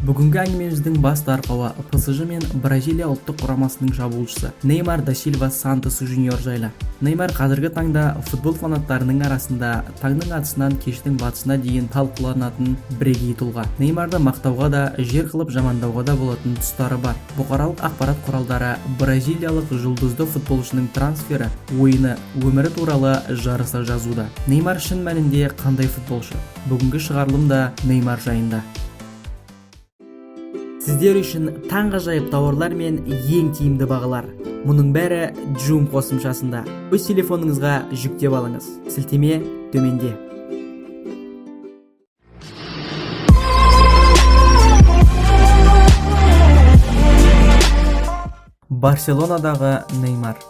Бүгінгі әңгімеміздің басты арқауы ПСЖ мен Бразилия ұлттық құрамасының шабуылшысы Неймар да Сильва Сантос Жуниор жайлы. Неймар қазіргі таңда футбол фанаттарының арасында таңның атысынан кештің батысына дейін талқыланатын бірегей тұлға. Неймарды мақтауға да, жер қылып жамандауға да болатын тұстары бар. Бұқаралық ақпарат құралдары бразилиялық жұлдызды футболшының трансфері, ойыны, өмірі туралы жарыса жазуда. Неймар шын мәнінде қандай футболшы? Бүгінгі шығарылым да Неймар жайында. Сіздер үшін таңғажайып тауарлар мен ең тиімді бағалар. Мұның бәрі Joom қосымшасында. Өз телефоныңызға жүктеп алыңыз. Сілтеме төменде. Барселонадағы Неймар.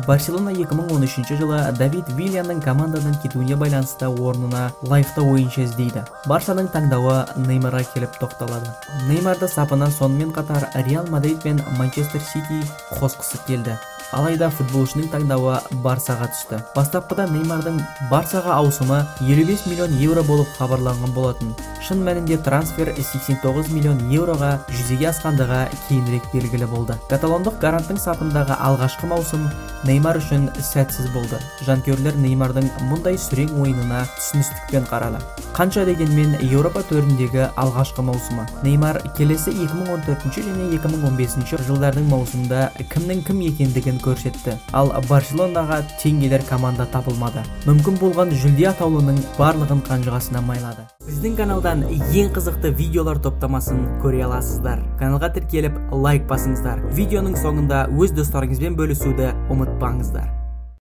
Барселона 2013 жылы Давид Вилланың командадан кетуіне байланысты орнына лайфта ойыншы іздейді. Барсаның таңдауы Неймарға келіп тоқталады. Неймарды сапына сонымен қатар Реал Мадрид пен Манчестер Сити қосқысы келді. Алайда футболшының таңдауы Барсаға түсті. Бастапқыда Неймардың Барсаға ауысымы 55 миллион евро болып хабарланған болатын. Шын мәнінде трансфер 89 миллион евроға жүзеге асқандығы кейінірек белгілі болды. Каталондық гаранттың сапындағы алғашқы маусым Неймар үшін сәтсіз болды. Жанкүйерлер Неймардың мұндай сүрең ойынына түсіністікпен қарады. Қанша дегенмен Еуропа төріндегі алғашқы маусымы. Неймар келесі 2014 және 2015 жылдардың маусымында кімнің кім екендігін көрсетті. Ал Барселонаға тең келер команда табылмады. Мүмкін болған жүлде атаулының барлығын қанжығасына майлады. Біздің каналдан ең қызықты видеолар топтамасын көре аласыздар. Каналға тіркеліп лайк басыңыздар. Видеоның соңында өз достарыңызбен бөлісуді ұмытпаңыздар.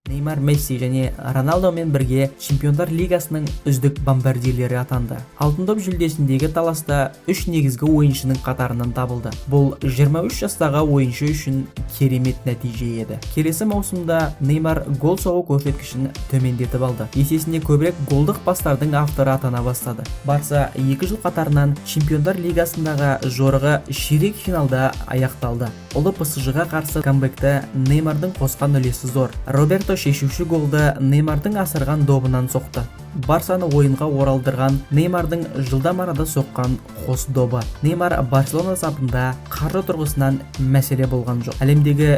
Неймар, Месси және Роналдомен бірге Чемпиондар лигасының үздік бомбардирлері атанды. Алтын доп жүлдесіндегі таласта 3 негізгі ойыншының қатарынан табылды. Бұл 23 жастағы ойыншы үшін керемет нәтиже еді. Келесі маусымда Неймар гол соғу көрсеткішін төмендетіп алды. Есесіне көбірек голдық пастардың авторы атана бастады. Барса 2 жыл қатарынан Чемпиондар лигасындағы жорығы ширек финалда аяқталды. Ұлы ПСЖ-ға қарсы камбэкті Неймардың қосқан үлесі зор. Роберто шешуші голды Неймардың асырған добынан соқты. Барсаны ойынға оралдырған Неймардың жылдам арада соққан қос добы. Неймар Барселона сапында қаржы тұрғысынан мәселе болған жоқ. Әлемдегі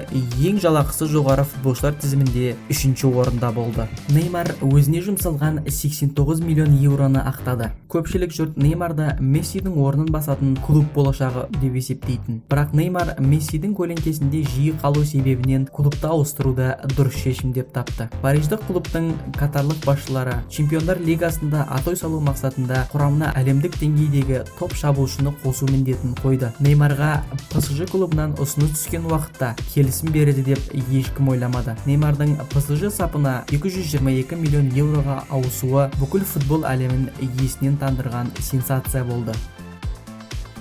ең жалақысы жоғары футболшылар тізімінде 3-ші орында болды. Неймар өзіне жұмсалған 89 миллион евроны ақтады. Көпшілік жұрт Неймарды Мессидің орнын басатын клуб болашағы деп есептейтін. Бірақ Неймар Мессидің көлеңкесінде жиі қалу себебінен клубты ауыстыруды дұрыс шешім деп тапты. Париждік клубтың катарлық басшылары Чемпиондар лигасында атой салу мақсатында құрамына әлемдік деңгейдегі топ шабуылшыны қосу міндетін қойды. Неймарға ПСЖ клубынан ұсыныс түскен уақытта келісім береді деп ешкім ойламады. Неймардың ПСЖ сапына 222 миллион евроға ауысуы бүкіл футбол әлемін есінен тандырған сенсация болды.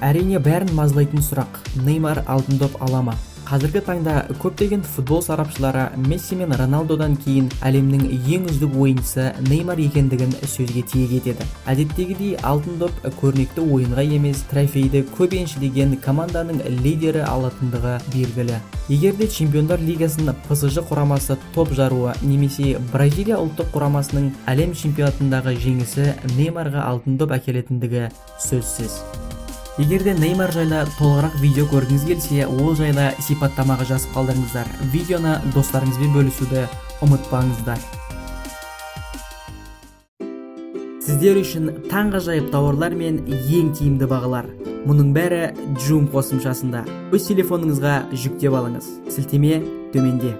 Әрине бәрін мазалайтын сұрақ: Неймар алтын доп ала ма? Қазіргі таңда көптеген футбол сарапшылары Месси мен Роналдодан кейін әлемнің ең үздік ойыншысы Неймар екендігін сөзге тиек етеді. Әдеттегідей алтын доп көрнекті ойынға емес, трофейді көп еншілеген команданың лидері алатындығы белгілі. Егерде Чемпиондар лигасын ПСЖ құрамасы топ жаруы немесе Бразилия ұлттық құрамасының әлем чемпионатындағы жеңісі Неймарға алтын доп әкелетіндігі сөзсіз. Егерде Неймар жайлы толығырақ видео көргіңіз келсе, ол жайлы сипаттамаға жазып қалдырыңыздар. Видеоны достарыңызбен бөлісуді ұмытпаңыздар. Сіздер үшін таңғажайып тауарлар мен ең тиімді бағалар. Мұның бәрі Joom қосымшасында. Өз телефоныңызға жүктеп алыңыз. Сілтеме төменде.